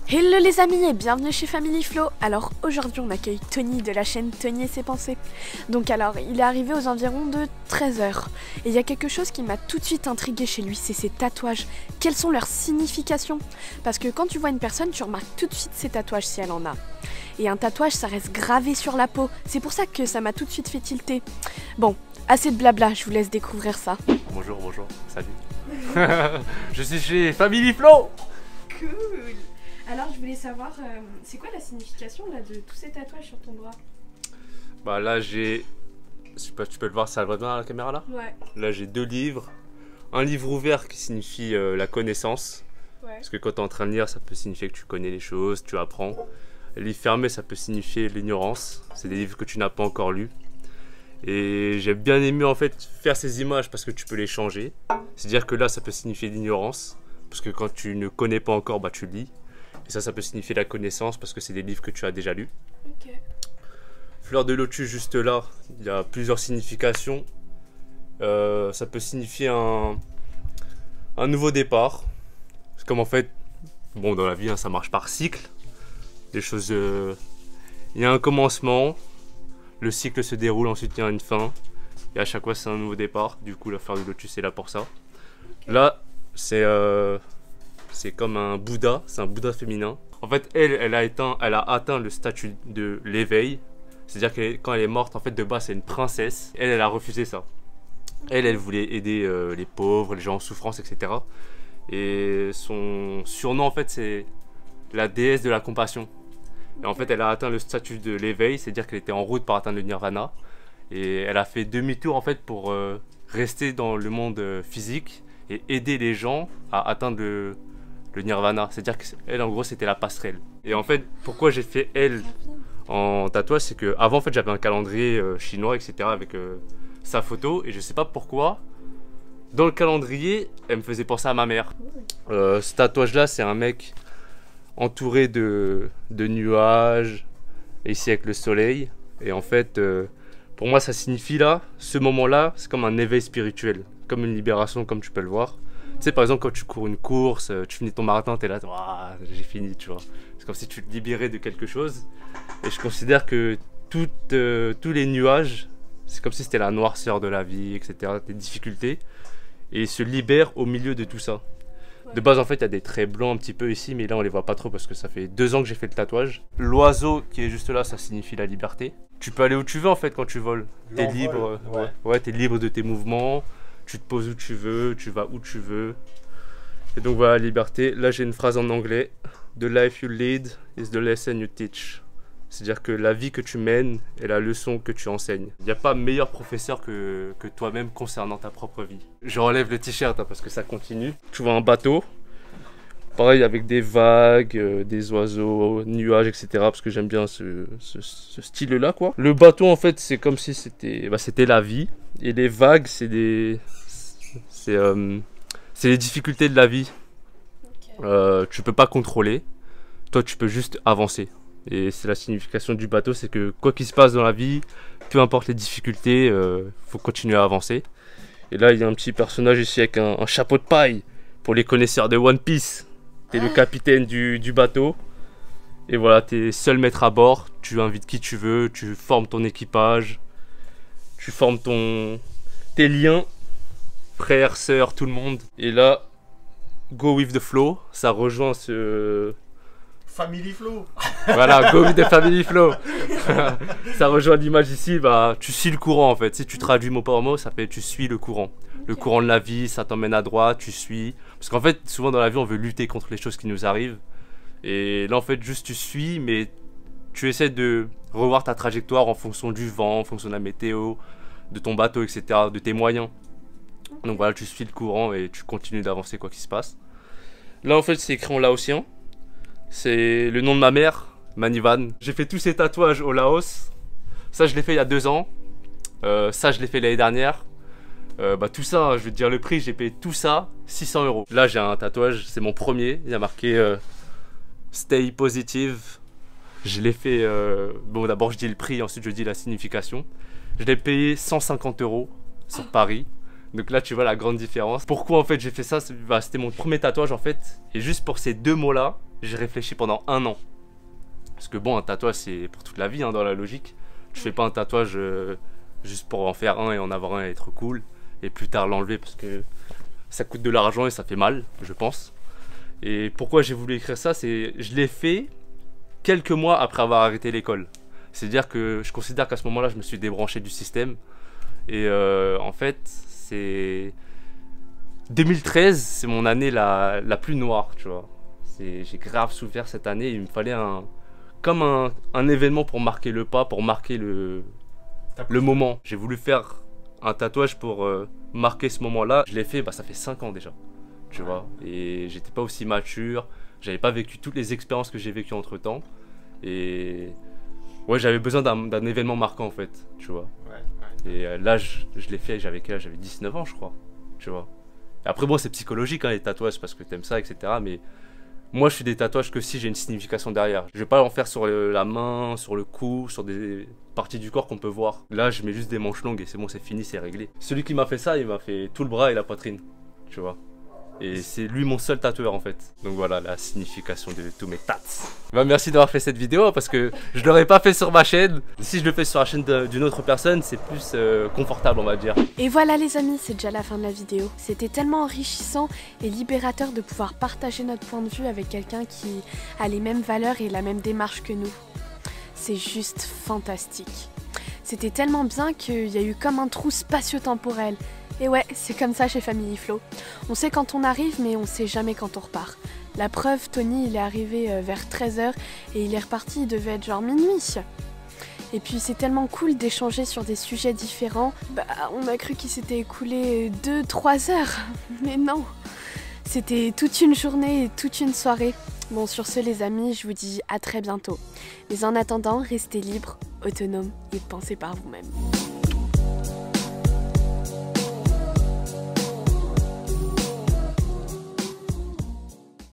Hello les amis et bienvenue chez Family Flow. Alors aujourd'hui on accueille Tony de la chaîne Tony et ses pensées. Donc alors il est arrivé aux environs de 13 h et il y a quelque chose qui m'a tout de suite intrigué chez lui, c'est ses tatouages. Quelles sont leurs significations? Parce que quand tu vois une personne tu remarques tout de suite ses tatouages si elle en a. Et un tatouage ça reste gravé sur la peau, c'est pour ça que ça m'a tout de suite fait tilter. Bon, assez de blabla, je vous laisse découvrir ça. Bonjour, salut. Je suis chez Family Flow. Cool. Alors je voulais savoir, c'est quoi la signification là, de tous ces tatouages sur ton bras? Bah là j'ai, je sais pas, tu peux le voir, ça va bien à la caméra là? Ouais. Là j'ai deux livres. Un livre ouvert qui signifie la connaissance. Ouais. Parce que quand tu es en train de lire, ça peut signifier que tu connais les choses, tu apprends. Le livre fermé, ça peut signifier l'ignorance. C'est des livres que tu n'as pas encore lus. Et j'ai bien aimé en fait faire ces images parce que tu peux les changer. C'est-à-dire que là, ça peut signifier l'ignorance. Parce que quand tu ne connais pas encore, bah tu lis. Et ça peut signifier la connaissance parce que c'est des livres que tu as déjà lus. Ok. Fleur de lotus juste là, il y a plusieurs significations. Ça peut signifier un nouveau départ. C'est comme en fait, bon dans la vie hein, ça marche par cycle. Des choses, il y a un commencement, le cycle se déroule, ensuite il y a une fin. Et à chaque fois c'est un nouveau départ. Du coup la fleur de lotus est là pour ça. Okay. Là c'est comme un Bouddha, c'est un Bouddha féminin. En fait, elle a atteint le statut de l'éveil. C'est-à-dire que quand elle est morte, en fait, de base, c'est une princesse. Elle a refusé ça. Elle voulait aider les pauvres, les gens en souffrance, etc. Et son surnom, en fait, c'est la déesse de la compassion. Et en fait, elle a atteint le statut de l'éveil, c'est-à-dire qu'elle était en route pour atteindre le nirvana. Et elle a fait demi-tour, en fait, pour rester dans le monde physique et aider les gens à atteindre le nirvana, c'est-à-dire qu'elle en gros c'était la passerelle. Et en fait pourquoi j'ai fait elle en tatouage, c'est que avant en fait j'avais un calendrier chinois etc avec sa photo et je sais pas pourquoi dans le calendrier elle me faisait penser à ma mère. Ce tatouage là c'est un mec entouré de nuages et ici avec le soleil et en fait pour moi ça signifie là, ce moment là c'est comme un éveil spirituel, comme une libération comme tu peux le voir. Tu sais, par exemple, quand tu cours une course, tu finis ton marathon, t'es là, j'ai fini, tu vois. C'est comme si tu te libérais de quelque chose. Et je considère que tous les nuages, c'est comme si c'était la noirceur de la vie, etc., des difficultés. Et ils se libèrent au milieu de tout ça. Ouais. De base, en fait, il y a des traits blancs un petit peu ici, mais là, on les voit pas trop parce que ça fait 2 ans que j'ai fait le tatouage. L'oiseau qui est juste là, ça signifie la liberté. Tu peux aller où tu veux, en fait, quand tu voles. T'es libre, ouais, t'es libre de tes mouvements. Tu te poses où tu veux, tu vas où tu veux. Et donc voilà, liberté. Là, j'ai une phrase en anglais. The life you lead is the lesson you teach. C'est-à-dire que la vie que tu mènes est la leçon que tu enseignes. Il n'y a pas meilleur professeur que toi-même concernant ta propre vie. Je relève le t-shirt hein, parce que ça continue. Tu vois un bateau. Pareil avec des vagues, des oiseaux, nuages, etc. Parce que j'aime bien ce style-là, quoi. Le bateau, en fait, c'est comme si c'était la vie. Et les vagues, c'est les difficultés de la vie. Okay. Tu peux pas contrôler. Toi, tu peux juste avancer. Et c'est la signification du bateau, c'est que quoi qu'il se passe dans la vie, peu importe les difficultés, faut continuer à avancer. Et là, il y a un petit personnage ici avec un chapeau de paille. Pour les connaisseurs de One Piece. T'es le capitaine du bateau. Et voilà, t'es seul maître à bord. Tu invites qui tu veux, tu formes ton équipage. Tu formes tes liens, frères, sœurs, tout le monde. Et là, go with the flow, ça rejoint ce... Family Flow. Voilà, go with the Family Flow. Ça rejoint l'image ici, bah, tu suis le courant en fait. Si tu traduis mot par mot, ça fait tu suis le courant. Le courant de la vie, ça t'emmène à droite, tu suis. Parce qu'en fait, souvent dans la vie, on veut lutter contre les choses qui nous arrivent. Et là, en fait, juste tu suis, mais tu essaies de revoir ta trajectoire en fonction du vent, en fonction de la météo, de ton bateau, etc., de tes moyens. Donc voilà, tu suis le courant et tu continues d'avancer quoi qu'il se passe. Là, en fait, c'est écrit en laotien. C'est le nom de ma mère, Manivan. J'ai fait tous ces tatouages au Laos. Ça, je l'ai fait il y a 2 ans. Ça, je l'ai fait l'année dernière. Tout ça, je vais te dire le prix, j'ai payé tout ça 600 €. Là, j'ai un tatouage, c'est mon premier. Il y a marqué Stay Positive. Je l'ai fait, bon d'abord je dis le prix, ensuite je dis la signification. Je l'ai payé 150 € sur Paris. Donc là, tu vois la grande différence. Pourquoi en fait j'ai fait ça? C'était mon premier tatouage en fait. Et juste pour ces 2 mots-là, j'ai réfléchi pendant 1 an. Parce que bon, un tatouage c'est pour toute la vie, hein, dans la logique. Tu fais pas un tatouage juste pour en faire un et en avoir un et être cool. Et plus tard l'enlever parce que ça coûte de l'argent et ça fait mal, je pense. Et pourquoi j'ai voulu écrire ça, c'est je l'ai fait quelques mois après avoir arrêté l'école. C'est-à-dire que je considère qu'à ce moment-là, je me suis débranché du système. Et en fait, c'est 2013, c'est mon année la plus noire, tu vois. J'ai grave souffert cette année. Il me fallait comme un événement pour marquer le pas, pour marquer le moment. J'ai voulu faire un tatouage pour marquer ce moment-là. Je l'ai fait, ça fait 5 ans déjà, tu vois. Et j'étais pas aussi mature. J'avais pas vécu toutes les expériences que j'ai vécues entre temps. Et ouais, j'avais besoin d'un événement marquant en fait, tu vois. Et là, je l'ai fait, j'avais 19 ans, je crois, tu vois. Et après, bon, c'est psychologique, hein, les tatouages, parce que t'aimes ça, etc. Mais moi, je fais des tatouages que si j'ai une signification derrière. Je vais pas en faire sur la main, sur le cou, sur des parties du corps qu'on peut voir. Là, je mets juste des manches longues et c'est bon, c'est fini, c'est réglé. Celui qui m'a fait ça, il m'a fait tout le bras et la poitrine, tu vois. Et c'est lui mon seul tatoueur en fait. Donc voilà la signification de tous mes tats. Merci d'avoir fait cette vidéo parce que je l'aurais pas fait sur ma chaîne. Si je le fais sur la chaîne d'une autre personne, c'est plus confortable on va dire. Et voilà les amis, c'est déjà la fin de la vidéo. C'était tellement enrichissant et libérateur de pouvoir partager notre point de vue avec quelqu'un qui a les mêmes valeurs et la même démarche que nous. C'est juste fantastique. C'était tellement bien qu'il y a eu comme un trou spatio-temporel. Et ouais, c'est comme ça chez Family Flow. On sait quand on arrive, mais on sait jamais quand on repart. La preuve, Tony, il est arrivé vers 13h et il est reparti, il devait être genre minuit. Et puis c'est tellement cool d'échanger sur des sujets différents. On a cru qu'il s'était écoulé 2-3 heures, mais non. C'était toute une journée et toute une soirée. Bon, sur ce les amis, je vous dis à très bientôt. Mais en attendant, restez libres, autonomes et pensez par vous-même.